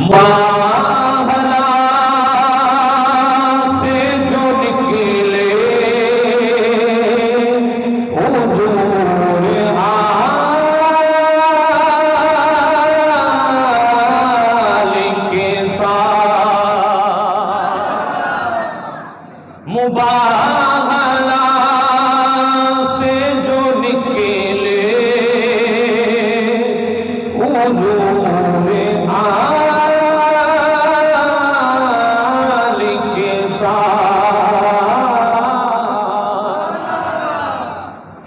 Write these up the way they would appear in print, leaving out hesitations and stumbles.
مباہلا سے جو نکلے حضور آل کے ساتھ، مباہلا سے جو نکلے حضور آل کے ساتھ،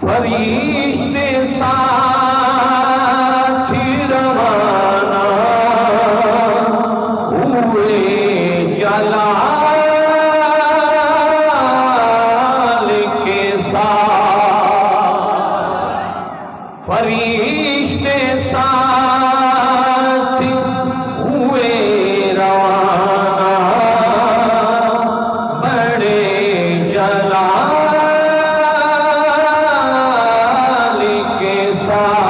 فرشتے ساتھ روانہ ہوئے جلال کے ساتھ، فرشتے ساتھ ہوئے روانہ بڑے جلال کے ساتھ۔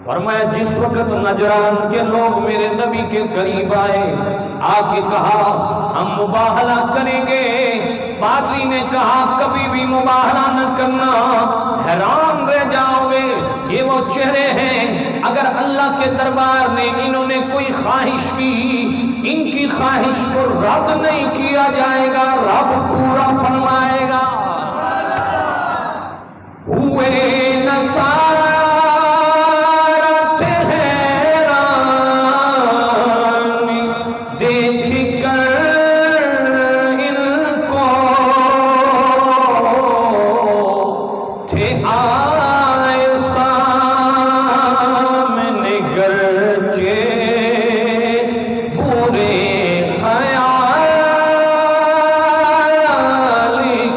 فرمایا جس وقت نجران کے لوگ میرے نبی کے قریب آئے، آ کے کہا ہم مباہلہ کریں گے، پادری نے کہا کبھی بھی مباہلہ نہ کرنا، حیران رہ جاؤ گے، یہ وہ چہرے ہیں اگر اللہ کے دربار میں انہوں نے کوئی خواہش کی، ان کی خواہش کو رد نہیں کیا جائے گا، رب پورا فرمائے گا۔ ہوئے نصارہ تھے حیران دیکھ کر ان کو، تھے آئے سامنے گرچہ برے خیال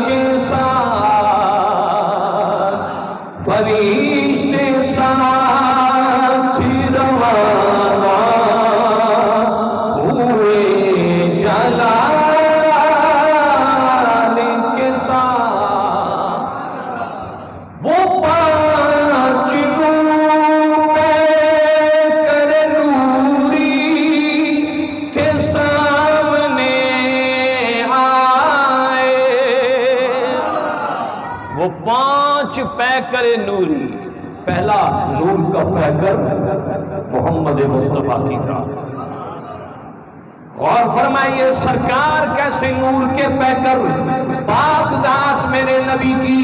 کے ساتھ، فرشتے ساتھ روانہ ہوئے جلال کے ساتھ۔ وہ پانچ روح کر نوری کے سامنے آئے، وہ پانچ پیکر نوری، پہلا نور کا پیکر محمد مصطفیٰ کی ذات، اور فرمائیے سرکار کیسے نور کے پیکر، پاک ذات میرے نبی کی،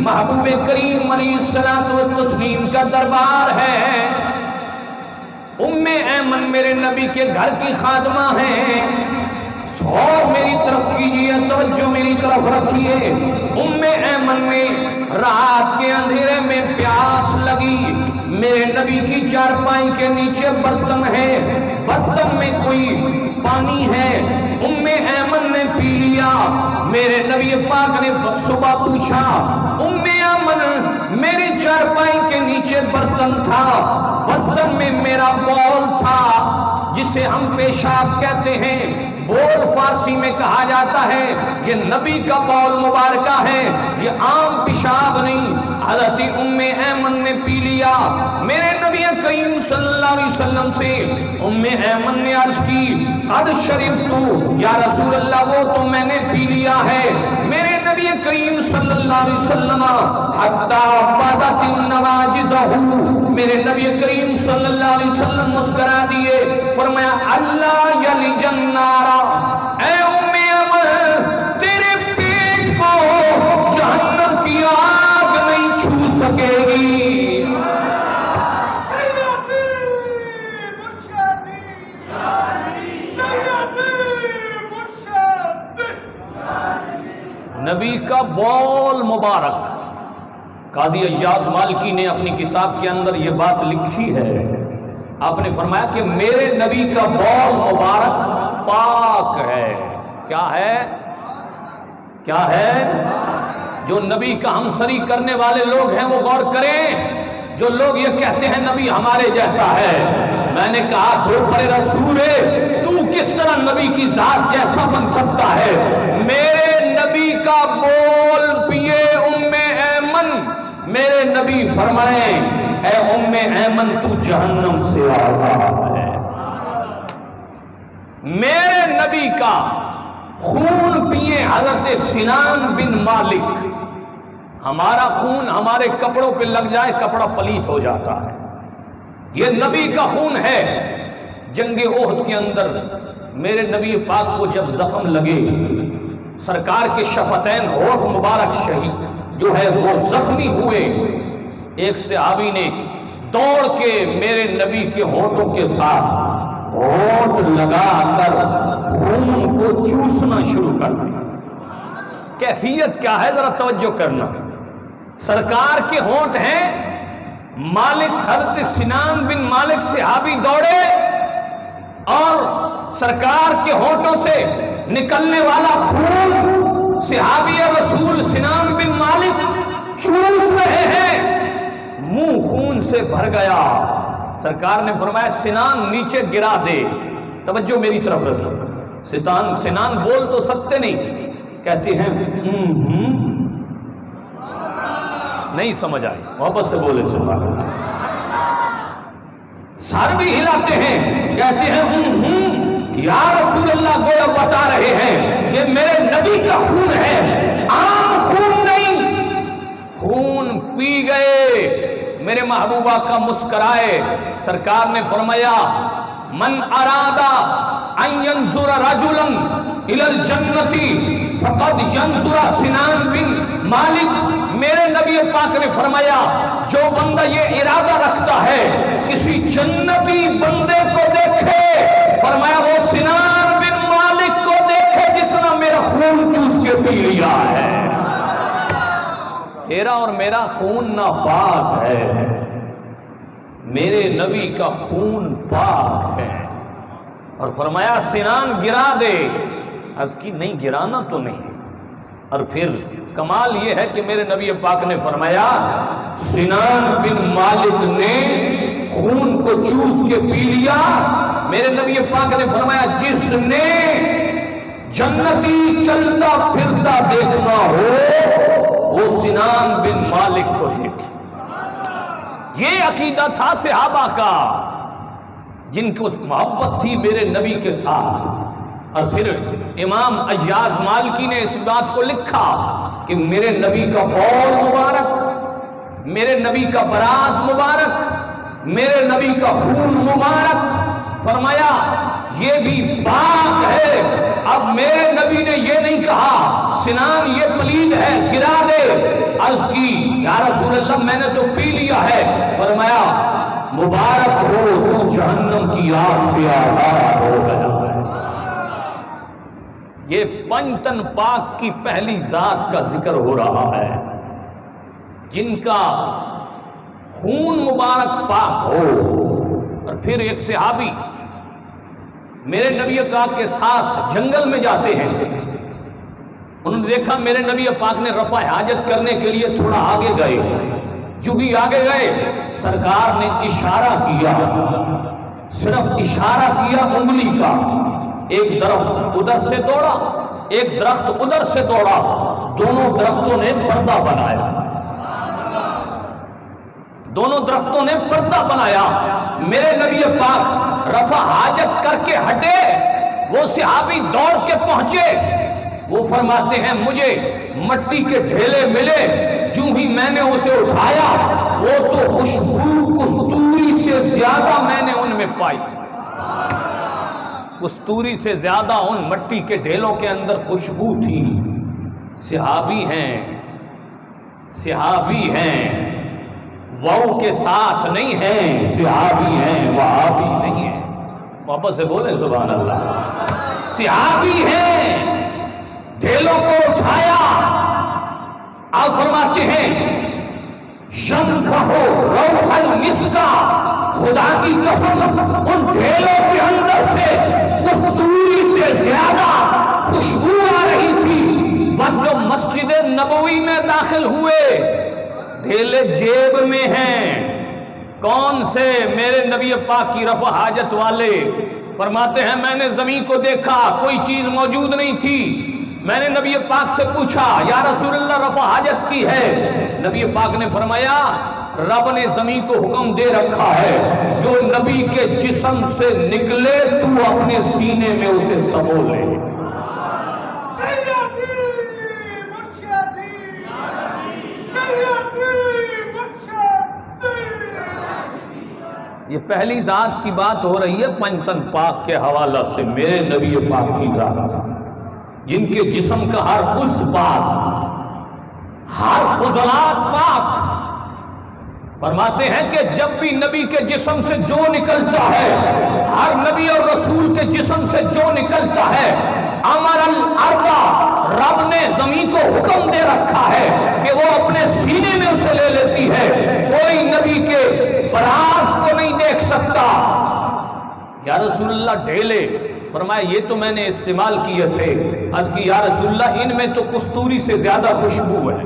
محبوب کریم علیہ الصلوۃ والتسلیم کا دربار ہے۔ ام ایمن میرے نبی کے گھر کی خادمہ ہیں، اور میری طرف کیجئے توجہ، میری طرف رکھیے۔ ام ایمن نے رات کے اندھیرے میں پیاس لگی، میرے نبی کی چارپائی کے نیچے برتن ہے، برتن میں کوئی پانی ہے، ام ایمن نے پی لیا۔ میرے نبی پاک نے صبح پوچھا ام ایمن میری چارپائی کے نیچے برتن تھا، برتن میں میرا بول تھا جسے ہم پیشاب کہتے ہیں، بول فارسی میں کہا جاتا ہے، یہ نبی کا بول مبارکہ ہے، یہ عام پیشاب نہیں۔ حضرت ام ایمن نے پی لیا۔ میرے نبی کریم صلی اللہ علیہ وسلم سے ام ایمن نے عرض کی قد شربتو یا رسول اللہ، وہ تو میں نے پی لیا ہے۔ میرے نبی کریم صلی اللہ علیہ وسلم حتی بدت نواجذہ، میرے نبی کریم صلی اللہ علیہ وسلم مسکرا دیے، فرمایا اللہ یلج النار، اے ام ایمن تیرے پیٹ کو جہنم کی آگ نہیں چھو سکے گی۔ نبی کا بول مبارک۔ قاضی ایاز مالکی نے اپنی کتاب کے اندر یہ بات لکھی ہے، آپ نے فرمایا کہ میرے نبی کا بول مبارک پاک ہے۔ کیا ہے؟ کیا ہے؟ جو نبی کا ہمسری کرنے والے لوگ ہیں وہ غور کریں، جو لوگ یہ کہتے ہیں نبی ہمارے جیسا ہے، میں نے کہا دو پر رسول ہے، تو کس طرح نبی کی ذات جیسا بن سکتا ہے؟ میرے نبی کا بول پیے ام ایمن، میرے نبی فرمائیں اے ام ایمن تو جہنم سے آزاد ہے۔ میرے نبی کا خون پیے حضرت سنان بن مالک، ہمارا خون ہمارے کپڑوں پہ لگ جائے کپڑا پلیت ہو جاتا ہے، یہ نبی کا خون ہے۔ جنگ احد کے اندر میرے نبی پاک کو جب زخم لگے، سرکار کے شفتین ہونٹ مبارک شہید جو ہے وہ زخمی ہوئے، ایک صحابی نے دوڑ کے میرے نبی کے ہونٹوں کے ساتھ ہونٹ لگا کر خون کو چوسنا شروع کر دیا۔ کیفیت کیا ہے ذرا توجہ کرنا، سرکار کے ہونٹ ہیں، مالک حضرت سنان بن مالک صحابی دوڑے اور سرکار کے ہونٹوں سے نکلنے والا خون صحابی رسول سنان بن مالک چوس رہے ہیں، منہ خون سے بھر گیا۔ سرکار نے فرمایا سنان نیچے گرا دے، توجہ میری طرف رکھو۔ سنان بول تو سکتے نہیں، کہتے ہیں نہیں سمجھ آئی، واپس سے بولے سبحان اللہ۔ سر بھی ہلاتے ہیں، کہتے ہیں یا رسول اللہ، گویا بتا رہے ہیں یہ میرے نبی کا خون ہے، عام خون نہیں۔ خون پی گئے، میرے محبوبہ کا مسکرائے، سرکار نے فرمایا من ارادہ ان ينظر رجلا الى الجنة فقد ينظر سنان بن مالک۔ میرے نبی پاک نے فرمایا جو بندہ یہ ارادہ رکھتا ہے کسی جنتی بندے کو دیکھے، فرمایا وہ سنان بن مالک کو دیکھے جس نے میرا خون چوس کے پی لیا ہے۔ تیرا اور میرا خون ناپاک ہے، میرے نبی کا خون پاک ہے۔ اور فرمایا سنان گرا دے، عرض کی نہیں گرانا تو نہیں۔ اور پھر کمال یہ ہے کہ میرے نبی پاک نے فرمایا سنان بن مالک نے خون کو چوس کے پی لیا۔ میرے نبی پاک نے فرمایا جس نے جنتی چلتا پھرتا دیکھنا ہو وہ سنان بن مالک کو دیکھے۔ یہ عقیدہ تھا صحابہ کا جن کو محبت تھی میرے نبی کے ساتھ۔ اور پھر امام عیاض مالکی نے اس بات کو لکھا کہ میرے نبی کا بول مبارک، میرے نبی کا براز مبارک، میرے نبی کا خون مبارک، فرمایا یہ بھی پاک ہے۔ اب میرے نبی نے یہ نہیں کہا سنان یہ پلید ہے گرا دے، عرض کی یا رسول اللہ میں نے تو پی لیا ہے، فرمایا مبارک ہو تو جہنم کی آگ سے آزاد ہو گیا ہے۔ یہ پنجتن پاک کی پہلی ذات کا ذکر ہو رہا ہے جن کا خون مبارک پاک ہو۔ اور پھر ایک صحابی میرے نبی پاک کے ساتھ جنگل میں جاتے ہیں، انہوں نے دیکھا میرے نبی پاک نے رفع حاجت کرنے کے لیے تھوڑا آگے گئے، جو بھی آگے گئے سرکار نے اشارہ کیا، صرف اشارہ کیا انگلی کا، ایک درخت ادھر سے دوڑا ایک درخت ادھر سے دوڑا، دونوں درختوں نے پردہ بنایا، دونوں درختوں نے پردہ بنایا۔ میرے نبی پاک رفع حاجت کر کے ہٹے، وہ صحابی دوڑ کے پہنچے، وہ فرماتے ہیں مجھے مٹی کے ڈھیلے ملے، جو ہی میں نے اسے اٹھایا وہ تو خوشبو کستوری سے زیادہ میں نے ان میں پائی، کستوری سے زیادہ ان مٹی کے ڈھیلوں کے اندر خوشبو تھی۔ صحابی ہیں، صحابی ہیں، واؤ کے ساتھ نہیں ہیں، صحابی ہیں، وہابی نہیں ہیں۔ واپس سے بولیں سبحان اللہ۔ صحابی ہیں، ڈھیلوں کو اٹھایا، آپ فرماتے ہیں یمسحو روح المسکا، خدا کی قسم ان ڈھیلوں کے اندر سے کستوری سے زیادہ خوشبو آ رہی تھی۔ بس جو مسجد نبوی میں داخل ہوئے ڈھیلے جیب میں ہیں، کون سے؟ میرے نبی پاک کی رفع حاجت والے۔ فرماتے ہیں میں نے زمین کو دیکھا، کوئی چیز موجود نہیں تھی، میں نے نبی پاک سے پوچھا یا رسول اللہ رفع حاجت کی ہے؟ نبی پاک نے فرمایا رب نے زمین کو حکم دے رکھا ہے جو نبی کے جسم سے نکلے تو اپنے سینے میں اسے سمو لے۔ یہ پہلی ذات کی بات ہو رہی ہے پنجتن پاک کے حوالہ سے، میرے نبی پاک کی ذات، جن کے جسم کا ہر اس بات، ہر خضلات پاک۔ فرماتے ہیں کہ جب بھی نبی کے جسم سے جو نکلتا ہے، ہر نبی اور رسول کے جسم سے جو نکلتا ہے، امر الارض، رب نے زمین کو حکم دے رکھا ہے کہ وہ اپنے سینے میں اسے لے لیتی ہے، کوئی نبی کے براز کو نہیں دیکھ سکتا۔ یا رسول اللہ ڈھیلے، فرمایا یہ تو میں نے استعمال کیے تھے۔ عرض کی یا رسول اللہ ان میں تو کستوری سے زیادہ خوشبو ہے۔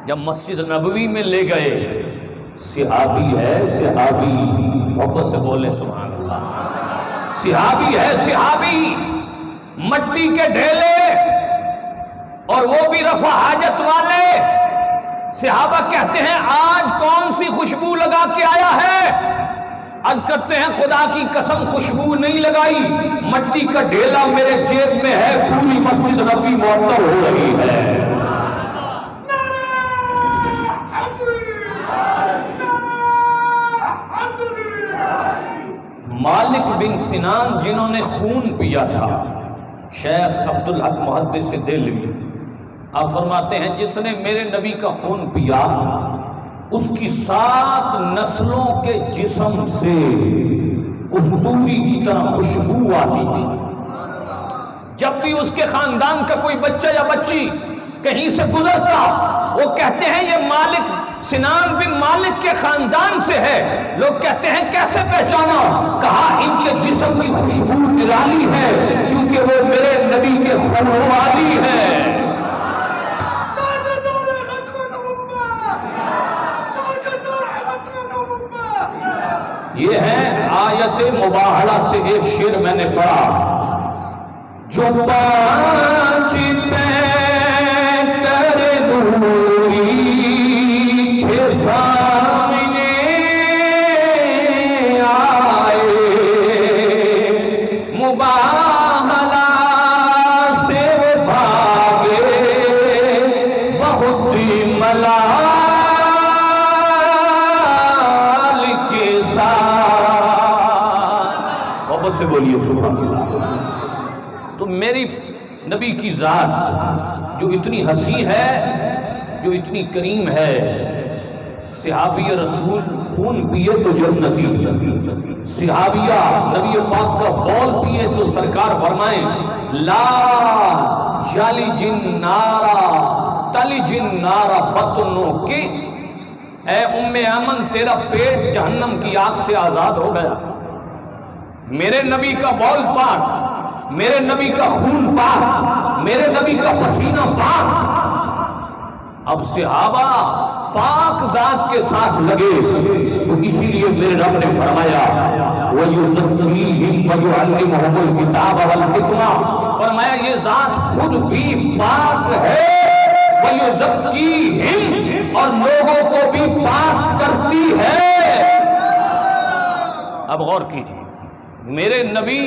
جب مسجد نبوی میں لے گئے، صحابی ہے صحابی، محبت سے بولے سبحان اللہ، صحابی ہے صحابی، مٹی کے ڈھیلے اور وہ بھی رفع حاجت والے۔ صحابہ کہتے ہیں آج کون سی خوشبو لگا کے آیا ہے؟ عرض کرتے ہیں خدا کی قسم خوشبو نہیں لگائی، مٹی کا ڈھیلا میرے جیب میں ہے، پوری مسجد نبوی معطر ہو رہی ہے۔ مالک بن سنان جنہوں نے خون پیا تھا، شیخ عبدالحق محدث دہلوی آپ فرماتے ہیں جس نے میرے نبی کا خون پیا اس کی 7 نسلوں کے جسم سے کستوری کی طرح خوشبو آتی تھی۔ جب بھی اس کے خاندان کا کوئی بچہ یا بچی کہیں سے گزرتا، وہ کہتے ہیں یہ مالک سنان بن مالک کے خاندان سے ہے۔ لوگ کہتے ہیں کیسے پہچانا؟ کہا ان کے جسم کی خوشبو نرالی ہے کیونکہ وہ میرے نبی کے خون والی ہے۔ یہ ہے آیت مباہلہ سے ایک شعر میں نے پڑھا، جو 5 پیکر نوری کے سامنے آئے، مباہلہ سے بھاگے بہت ملال کے ساتھ۔ محبت سے بولیے سبحان اللہ۔ تو میری نبی کی ذات جو اتنی حسین ہے، جو اتنی کریم ہے، صحابی رسول خون پیے تو جنتی، صحابیہ نبی پاک کا بول پیے تو سرکار فرمائیں لا یالی جن نارا تلی جن نارا بطنوں کی، اے ام ایمن تیرا پیٹ جہنم کی آگ سے آزاد ہو گیا۔ میرے نبی کا بول پاک، میرے نبی کا خون پاک، میرے نبی کا پسینہ پاک۔ اب صحابہ پاک ذات کے ساتھ لگے تو اسی لیے میرے رب نے فرمایا وَيُزَكِّيهِمْ وَيُعَلِّمُهُمُ الْكِتَابَ وَالْحِكْمَةَ، فرمایا یہ ذات خود بھی پاک ہے، وَيُزَكِّيهِمْ اور لوگوں کو بھی پاک کرتی ہے۔ اب غور کیجیے، میرے نبی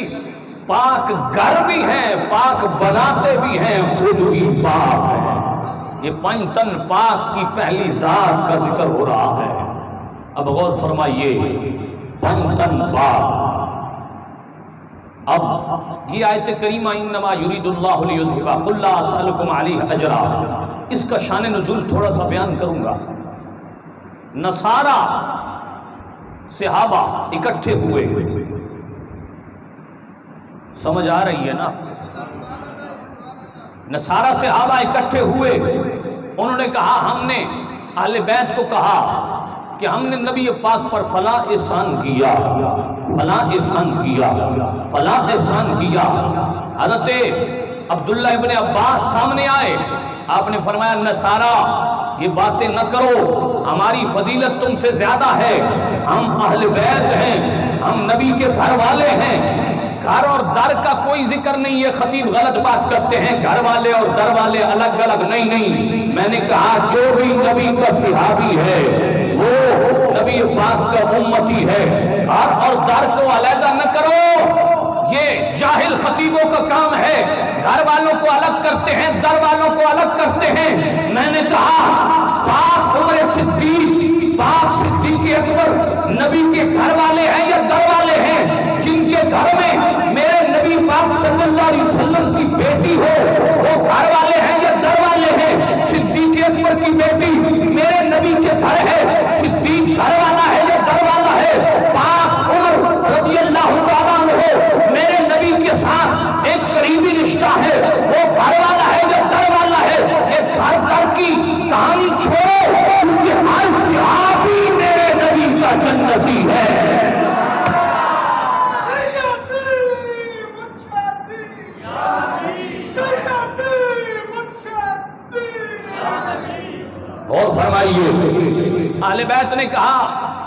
پاک گھر بھی ہیں، پاک بناتے بھی ہیں، خود بھی پاک ہیں۔ یہ 5 تن پاک کی پہلی ذات کا ذکر ہو رہا ہے۔ اب غور فرمائیے، 5 تن پاک۔ اب یہ آیت کریمہ انما یرید اللہ لیذھب قل لا اسألکم علیہ اجرا، اس کا شان نزول تھوڑا سا بیان کروں گا۔ نصارہ صحابہ اکٹھے ہوئے، سمجھ آ رہی ہے نا؟ نصارہ صحابہ اکٹھے ہوئے، انہوں نے کہا، ہم نے اہل بیت کو کہا کہ ہم نے نبی پاک پر فلاں احسان کیا، فلاں احسان کیا، فلاں احسان کیا۔ حضرت عبداللہ ابن عباس سامنے آئے، آپ نے فرمایا نصارہ یہ باتیں نہ کرو، ہماری فضیلت تم سے زیادہ ہے، ہم اہل بیت ہیں، ہم نبی کے گھر والے ہیں۔ گھر اور در کا کوئی ذکر نہیں. یہ خطیب غلط بات کرتے ہیں, گھر والے اور در والے الگ الگ. نہیں, میں نے کہا جو بھی نبی کا صحابی ہے وہ نبی پاک کا امتی ہے. گھر اور در کو علیحدہ نہ کرو, یہ جاہل خطیبوں کا کام ہے. گھر والوں کو الگ کرتے ہیں, در والوں کو الگ کرتے ہیں. میں نے کہا پاک عمر صدیق, پاک صدیق اکبر نبی کے گھر والے ہیں یا در والے ہیں؟ جن کے گھر میں میرے نبی پاک صلی اللہ علیہ وسلم کی بیٹی ہو وہ گھر والے ہیں یا در والے ہیں؟ صدیق اکبر کی بیٹی میرے نبی کے گھر ہے, صدیق گھر والا ہے یا در والا ہے؟ پاک عمر رضی اللہ تعالیٰ عنہ میرے نبی کے ساتھ ایک قریبی رشتہ ہے, وہ گھر والا ہے یا در والا ہے؟ ایک گھر در کی کہانی چھوڑو, کیونکہ ہر صحابی میرے نبی کا جنتی ہے. اور فرمائیے, اہل بیت نے کہا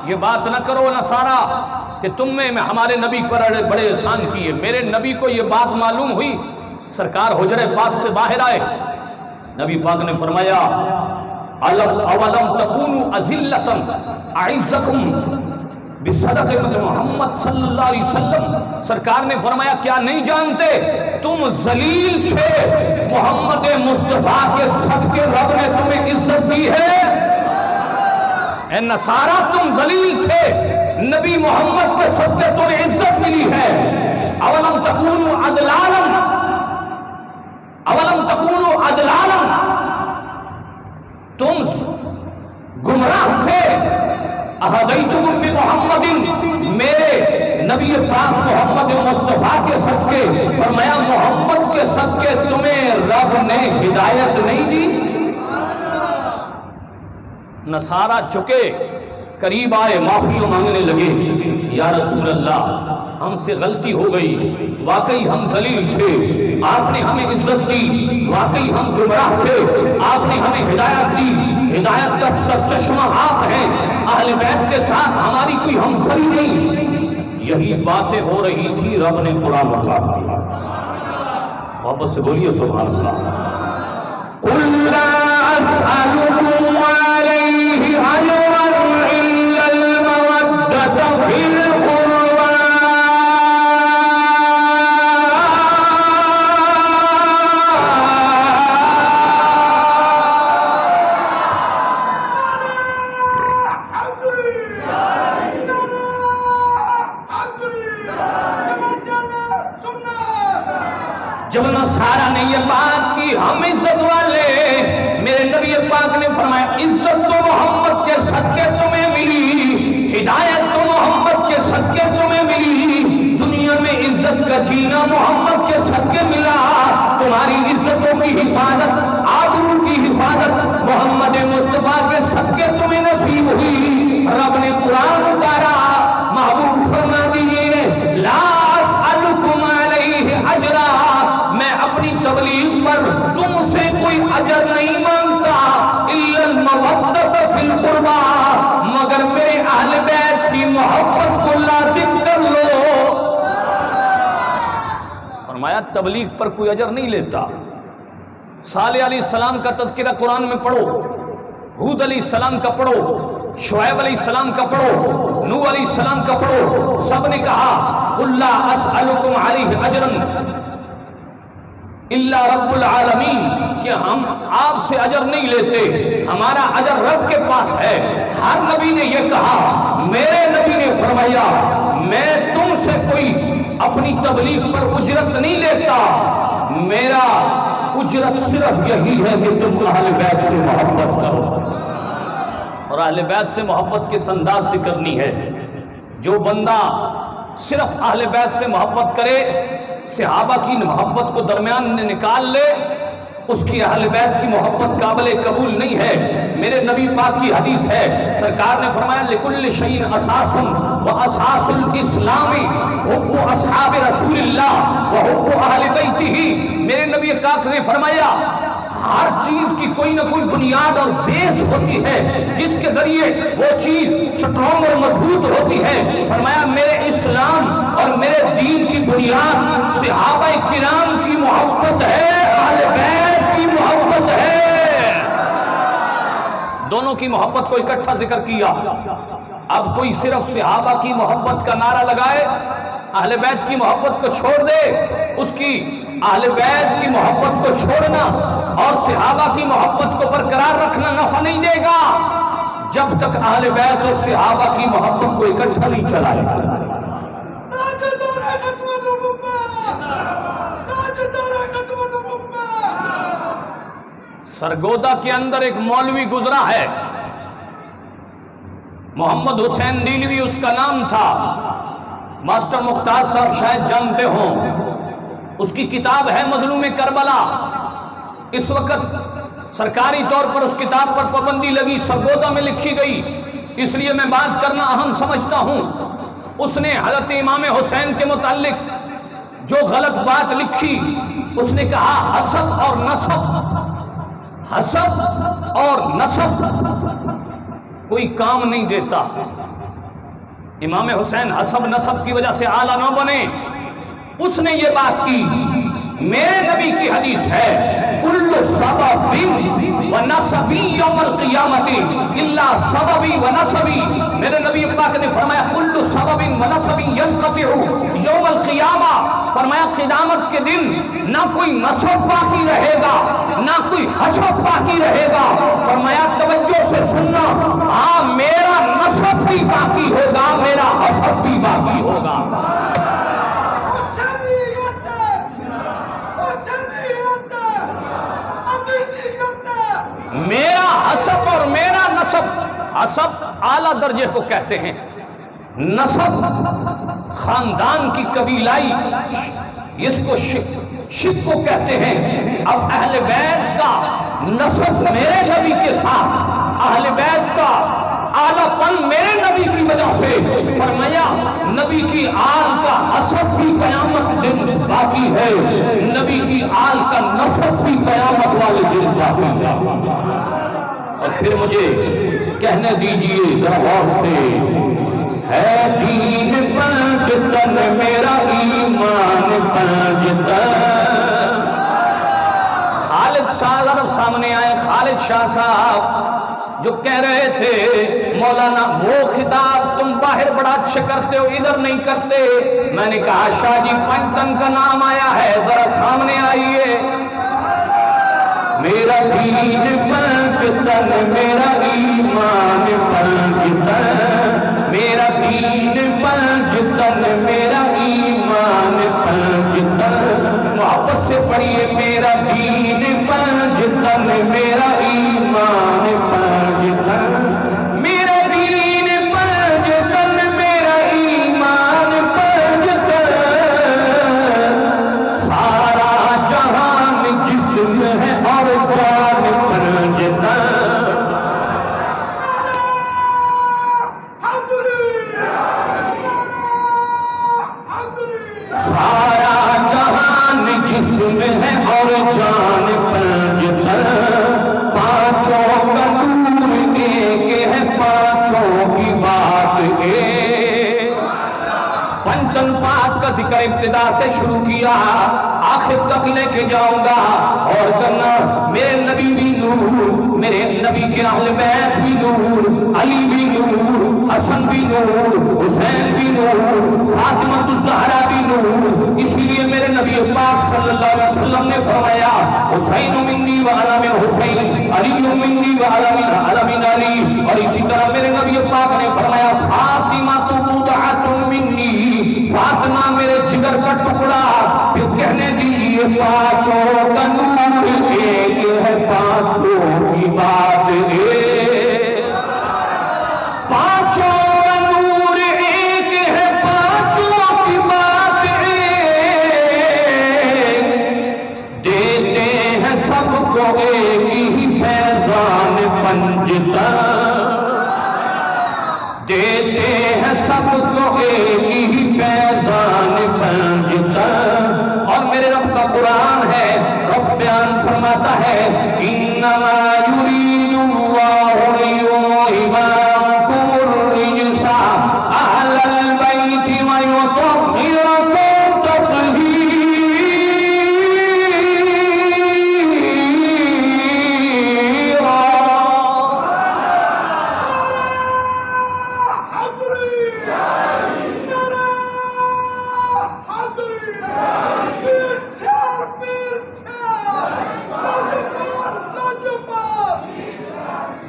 یہ بات نہ کرو نصارا کہ تم میں ہمارے نبی پر بڑے احسان کیے. میرے نبی کو یہ بات معلوم ہوئی, سرکار حجرہ پاک سے باہر آئے. نبی پاک نے فرمایا اولم تکونوا اذلۃ اعزکم بصدقۃ محمد صلی اللہ علیہ وسلم. سرکار نے فرمایا کیا نہیں جانتے تم ذلیل تھے, محمد مصطفیٰ کے صدقے رب نے تمہیں عزت دی ہے. اے نصارا تم ذلیل تھے, نبی محمد کے صدقے تمہیں عزت ملی ہے. اولم تکونوا عدلالا, اولم تکونوا عدلالا, تم گمراہ تھے. اہدیتکم بمحمد, میرے نبی پاک محمد مصطفیٰ کے صدقے. فرمایا محمد کے صدقے تمہیں رب نے ہدایت نہیں دی. نصارا چکے, قریب آئے, معافی مانگنے لگے. یا رسول اللہ ہم سے غلطی ہو گئی, واقعی ہم ذلیل تھے, آپ نے ہمیں عزت دی, واقعی ہم گمراہ تھے, آپ نے ہمیں ہدایت دی. ہدایت کا سب چشمہ آپ ہیں, اہل بیت کے ساتھ ہماری کوئی ہمسری نہیں. یہی باتیں ہو رہی تھی, رب نے قرآن مطلب دیا. واپس سے بولیے سبحان اللہ. قُلْ لَا أَسْأَلُكُمْ عَلَيْهِ أَجْرًا إِلَّا الْمَوَدَّةَ فِي الْقُرْبَى. جب نصارا نے یہ بات کی ہم عزت والے, میرے نبی پاک نے فرمایا عزت تو محمد کے صدقے تمہیں ملی, ہدایت تو محمد کے صدقے تمہیں ملی, دنیا میں عزت کا جینا محمد کے صدقے ملا. تمہاری عزتوں کی حفاظت, آبرو کی حفاظت محمد مصطفیٰ کے صدقے تمہیں نصیب ہوئی. رب نے قرآن اتارا, محبوب فرما دیجیے لا اسألکم علیہ اجرا, میں اپنی تبلیغ پر تم سے کوئی اجر نہیں مانگتا, الا المودۃ فی القربى, مگر میرے اہل بیت کی محبت کو لازم کر لو. فرمایا تبلیغ پر کوئی اجر نہیں لیتا. صالح علیہ السلام کا تذکرہ قرآن میں پڑھو, ہود علیہ السلام کا پڑھو, شعیب علیہ السلام کا پڑھو, نوح علیہ السلام کا پڑھو. سب نے کہا قُلْ لَا أَسْأَلُكُمْ عَلَيْهِ أَجْرًا الا رب العالمین, کہ ہم آپ سے اجر نہیں لیتے, ہمارا اجر رب کے پاس ہے. ہر نبی نے یہ کہا, میرے نبی نے فرمایا میں تم سے کوئی اپنی تبلیغ پر اجرت نہیں لیتا, میرا اجرت صرف یہی ہے کہ تم اہل بیت سے محبت کرو. اور اہل بیت سے محبت کس انداز سے کرنی ہے؟ جو بندہ صرف اہل بیت سے محبت کرے, صحابہ کی محبت کو درمیان میں نکال لے, اس کی اہل بیت کی محبت قابل قبول نہیں ہے. میرے نبی پاک کی حدیث ہے, سرکار نے فرمایا لکل شیء اساس و اساس الاسلام حب اصحاب رسول اللہ و حب اہل بیتہ. میرے نبی پاک نے فرمایا ہر چیز کی کوئی نہ کوئی بنیاد اور بیس ہوتی ہے جس کے ذریعے وہ چیز سٹرونگ اور مضبوط ہوتی ہے. فرمایا میرے اسلام اور میرے دین کی بنیاد ہے، اہل بیت کی محبت ہے۔ دونوں کی محبت کو اکٹھا ذکر کیا۔ اب کوئی صرف صحابہ کی محبت کا نعرہ لگائے، اہل بیت کی محبت کو چھوڑ دے، اس کی اہل بیت کی محبت کو چھوڑنا اور صحابہ کی محبت کو برقرار رکھنا نفع نہیں دے گا جب تک اہل بیت اور صحابہ کی محبت کو اکٹھا نہیں چلائے گا۔ سرگودا کے اندر ایک مولوی گزرا ہے، محمد حسین نیلوی اس کا نام تھا، ماسٹر مختار صاحب شاید جانتے ہوں، اس کی کتاب ہے مظلوم کربلا۔ اس وقت سرکاری طور پر اس کتاب پر پابندی لگی، سرگودا میں لکھی گئی، اس لیے میں بات کرنا اہم سمجھتا ہوں۔ اس نے حضرت امام حسین کے متعلق جو غلط بات لکھی، اس نے کہا حسب اور نسب، حسب اور نسب کوئی کام نہیں دیتا، امام حسین حسب نسب کی وجہ سے اعلیٰ نہ بنے۔ اس نے یہ بات کی، میرے نبی کی حدیث ہے کل سبب و نسبی یوم القیامت الا سببی و نسبی، میرے نبی پاک نے فرمایا کل سبب و نسبی ینقطع یوم القیامہ، فرمایا قیامت کے دن نہ کوئی نسب باقی رہے گا نہ کوئی حسب باقی رہے گا، فرمایا توجہ سے سننا، ہاں میرا نسب بھی باقی ہوگا، میرا حسب بھی باقی ہوگا۔ میرا حسب اور میرا نسب، حسب اعلیٰ درجے کو کہتے ہیں، نسب خاندان کی قبیلائی، اس کو شک کو کہتے ہیں۔ اب اہل بیت کا نسب میرے نبی کے ساتھ، اہل بیت کا اعلیٰ پن میرے نبی کی وجہ سے، فرمایا نبی کی آل کا حسب بھی قیامت دن باقی ہے، نبی کی آل کا نسب بھی قیامت والے دن باقی ہے۔ اور پھر مجھے کہنے دیجئے ذرا غور سے، ہے دین پنج تن میرا ایمان پنج تن۔ خالد شاہ صاحب سامنے آئے، خالد شاہ صاحب جو کہہ رہے تھے مولانا وہ خطاب تم باہر بڑا اچھے کرتے ہو، ادھر نہیں کرتے۔ میں نے کہا شاہ جی پنجتن کا نام آیا ہے، ذرا سامنے آئیے۔ میرا دین پنجتن میرا ایمان پنجتن، میرا دین پنجتن میرا ایمان پنجتن، محبت سے پڑھیے میرا دین پنجتن میرا ایمان پنجتن، میرا دین پنجتن میرا ایمان پنجتن، سارا جہان جسم ہے اور جان پنجتن، سارا جہان جسم ہے اور جان پنجتن، پانچوں کا نور ایک ہے پانچوں کی بات ایک۔ پنچن پاک کا ذکر ابتدا سے شروع کیا، آخر تک لے کے جاؤں گا، اور کرنا میرے نبی بھی نور، میرے نبی کے اہل بیت بھی نور، علی بھی نور، حسن بھی نور، حسین بھی نور، فاطمہ الزہرا بھی نور۔ اسی لیے میرے نبی پاک صلی اللہ علیہ وسلم نے فرمایا حسین منی و انا من حسین، علی منی و انا من علی، اور اسی طرح میرے نبی پاک نے فرمایا فاطمہ بضعۃ منی، فاطمہ میرے جگر کا ٹکڑا۔ پھر کہنے دیجیے پانچوں کا نور ایک ہے پانچوں کی بات ایک، پانچوں کا نور ایک ہے پانچوں کی بات ایک، دیتے ہیں سب کو ایک ہی فیضان پنجتن، دیتے ہیں سب کو ایک ہی فیضان پنجتن۔ اور میرے رب کا قرآن ہے، رب بیان فرماتا ہے انما یرید اللہ لیذہب عنکم الرجس اہل البیت ویطہرکم تطہیرا۔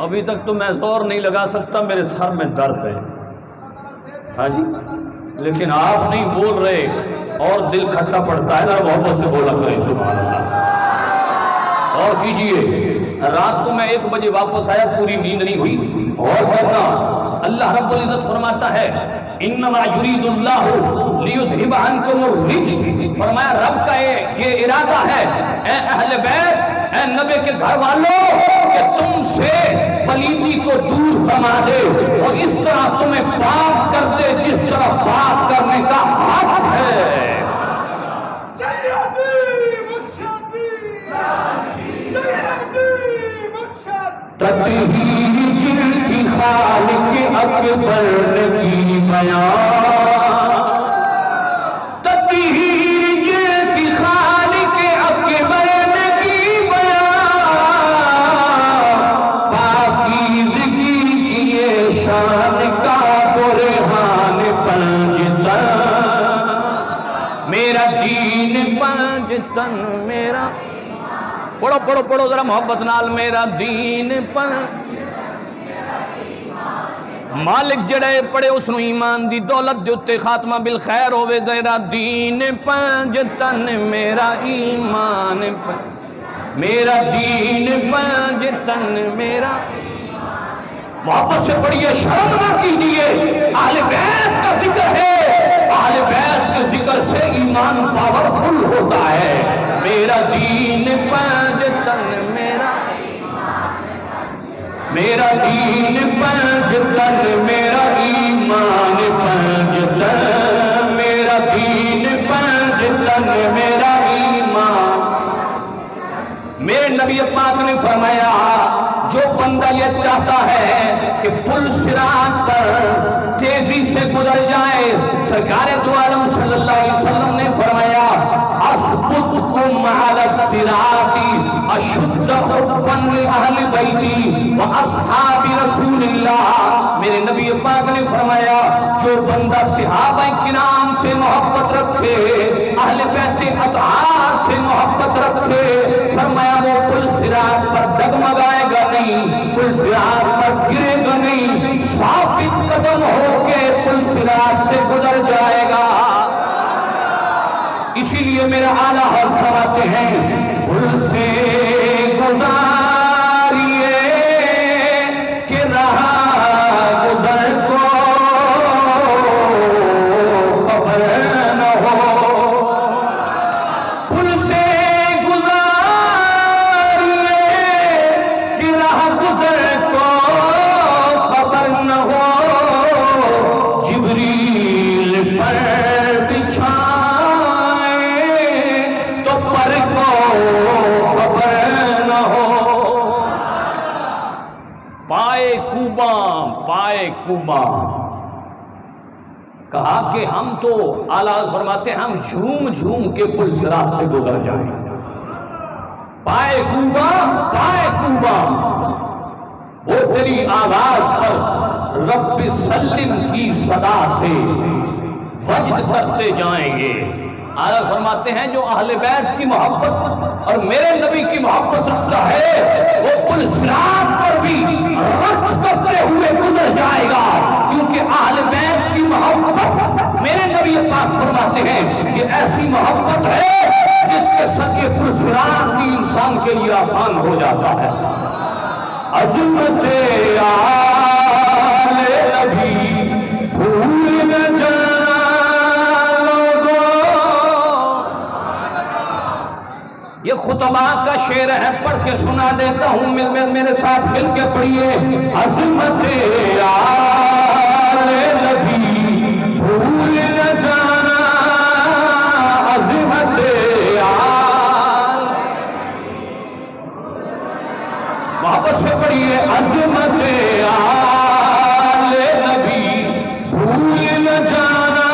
ابھی تک تو میں زور نہیں لگا سکتا، میرے سر میں درد ہے. ہاں جی، لیکن آپ نہیں بول رہے اور دل کھٹا پڑتا ہے نا، محبت سے بولا کریں سبحان اللہ. اور کیجئے، رات کو میں 1 بجے واپس آیا، پوری نیند نہیں ہوئی. اور کرنا، اللہ رب العزت فرماتا ہے انما یرید اللہ لیذھب عنکم الرجس، فرمایا رب کا یہ ارادہ ہے اے اہل بیت، اے نبی کے گھر والوں، کہ تم سے پلیتی کو دور فرما دے اور اس طرح تمہیں پاک کر دے جس طرح پاک کرنے کا حق ہے. تطہیر جن کی خالق اکبر کی بیان، تطہیر جن کی خالق اکبر کی بیان، پاکیزگی کی یہ شان کا برہان پنجتن، میرا دین پنجتن، میرا پڑھو پڑھو پڑھو ذرا محبت نال، میرا دین پر مالک جڑے پڑھے اس نو ایمان دی دولت دے اتے خاتمہ بالخیر ہوئے. میرا دین پنجتن، میرا ایمان پر، میرا دین پنجتن، میرا. محبت سے پڑھیے، شرم نہ کیجیے، اہل بیت کا ذکر ہے، اہل بیت کے ذکر سے ایمان پاورفل ہوتا ہے. میرا دین پنجتن، میرا دین پنجتن، میرا ایمان پنجتن، میرا دین پنجتن، میرا ایمان. میرے نبی پاک نے فرمایا جو بندہ یہ چاہتا ہے کہ پل صراط پر تیزی سے گزر جائے، سرکار دو عالم صلی اللہ علیہ وسلم نے فرمایا اسبقکم علی الصراط اشد حبا لاہل بیتی واصحاب رسول اللہ. میرے نبی پاک نے فرمایا جو بندہ صحابہ کرام سے محبت رکھے، اہل بیت اطہار سے محبت رکھے، فرمایا وہ پل صراط پر ڈگمگائے گا نہیں، پل صراط پر گرے گا نہیں، ثابت قدم ہو کے پل صراط سے گزر جائے گا. اسی لیے میرا اعلیٰ حضرت فرماتے ہیں پل سے گزاریے کہ راہ گزر کو خبر نہ ہو، پل سے پائے کوبا. کہا کہ ہم تو اعلیٰ فرماتے ہیں ہم جھوم جھوم کے پل صراط سے گزر جائیں. پائے کوبا، پائے کوبا، وہ تیری آواز پر رب سلم کی صدا سے وجد کرتے جائیں گے. اعلیٰ فرماتے ہیں جو اہل بیت کی محبت اور میرے نبی کی محبت رکھتا ہے وہ پل صراط پر بھی رقص کرتے ہوئے گزر جائے گا، کیونکہ اہل بیت کی محبت میرے نبی پاک فرماتے ہیں کہ ایسی محبت ہے جس کے ساتھ پل صراط بھی انسان کے لیے آسان ہو جاتا ہے. عظمت آل نبی بھول نہ جانا یہ خطبہ کا شعر ہے، پڑھ کے سنا دیتا ہوں، میرے ساتھ مل کے پڑھیے. عظمت آل نبی بھول نہ جانا، عظمت آل، محبت سے پڑھیے عظمت آل نبی بھول نہ جانا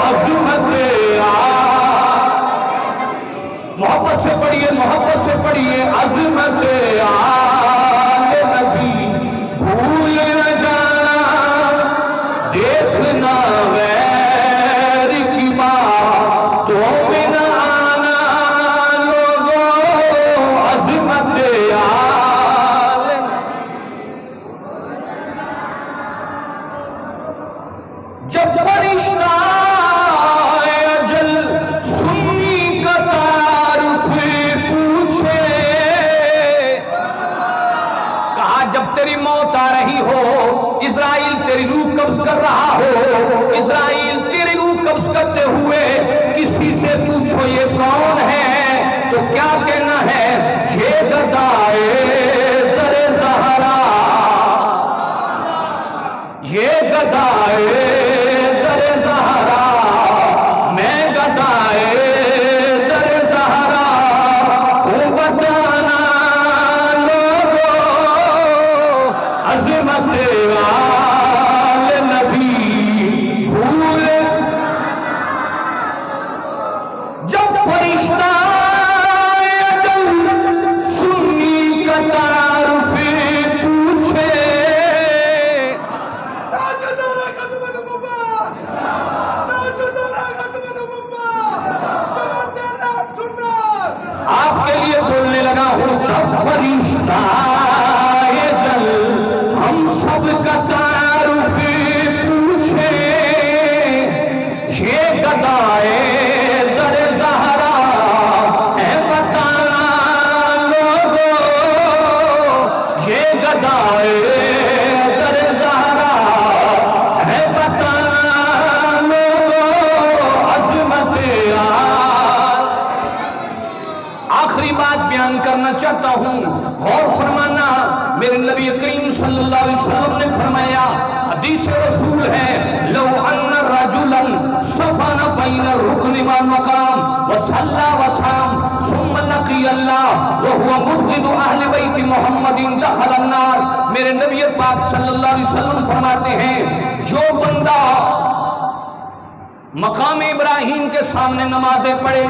عظمت محبت سے پڑھیے، محبت سے پڑھیے عظمت آل نبی بھول نہ جانا، دیکھنا غیر کی باتوں میں نہ آنا لوگوں، عظمت آل اسرائیل تیری روح قبض کرتے ہوئے کسی سے پوچھو یہ کون ہے تو کیا کہنا ہے؟ یہ گدائے در زہرا، یہ گدائے در زہرا، میں گدائے در زہرا ہوں، بتانا لوگوں عظمت آل نبی بھول، جب فرشتہ اجل سنی کا تعارف پوچھے، آپ کے لیے بولنے لگا ہوں، جب فرشتہ اجل ہم سب کا تعارف پوچھے، یہ گدائے در زہرا ہے، بتانا لوگوں یہ گدائے در زہرا ہے، بتانا لوگوں عظمت آخری بات بیان کرنا چاہتا ہوں، غور فرمانا۔ میرے نبی کریم صلی اللہ علیہ وسلم نے فرمایا، حدیث رسول ہے، لو ان رجلا صفن بین الرکن والمقام وصلى وصام ثم لقي الله وهو مبغض اہل بیت محمد دخل النار۔ میرے نبی پاک صلی اللہ علیہ وسلم فرماتے ہیں، جو بندہ مقام ابراہیم کے سامنے نمازیں پڑھے،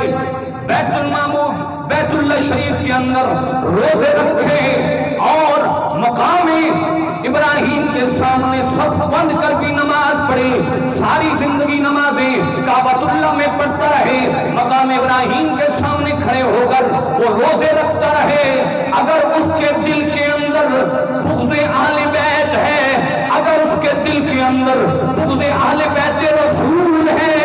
بیت المعمور بیت اللہ شریف کے اندر روزے رکھے اور مقام ابراہیم کے سامنے صف بند کر بھی نماز پڑھے، ساری زندگی نمازیں کعبۃ اللہ میں پڑھتا رہے، مقام ابراہیم کے سامنے کھڑے ہو کر وہ روزے رکھتا رہے، اگر اس کے دل کے اندر بغض اہل بیت ہے، اگر اس کے دل کے اندر بغض اہل بیت رسول ہے،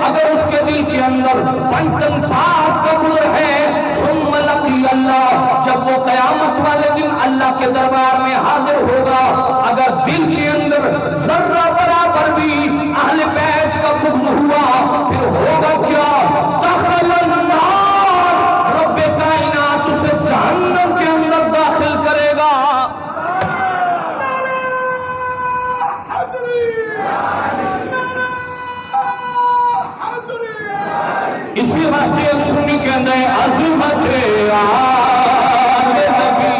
اگر اس کے دل کے اندر پنچم پاک کا گزر ہے، ثم لقی اللہ، جب وہ قیامت والے دن اللہ کے دربار میں حاضر ہوگا، اگر دل کے اندر ذرہ برابر بھی اہل بیت کا بغض ہوا، پھر ہوگا کیا؟ دخل النار، رب کائنات اسے جہنم کے اندر داخل کرے گا۔ اسی واسطے سنی کہتے ہیں عظمت آل نبی،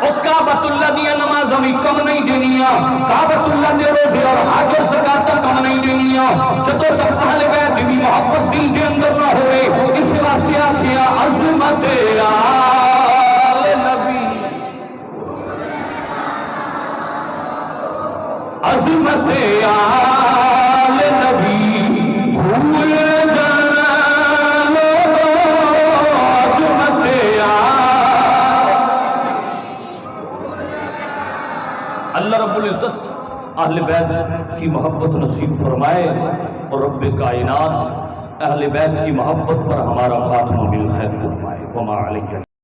او کعبۃ اللہ دیا نماز ہمیں کم نہیں دینیا، کعبۃ اللہ دے روزے اور حج اور زکات کم نہیں دینیا، جدوں تک اہل بیت کی محبت دل کے اندر نہ ہوئے۔ اسی واسطے آخیا عظمت آل نبی، عظمت آل نبی بھول جانا لوگوں عظمت اللہ رب العزت اہل بیت کی محبت نصیب فرمائے، اور رب کائنات اہل بیت کی محبت پر ہمارا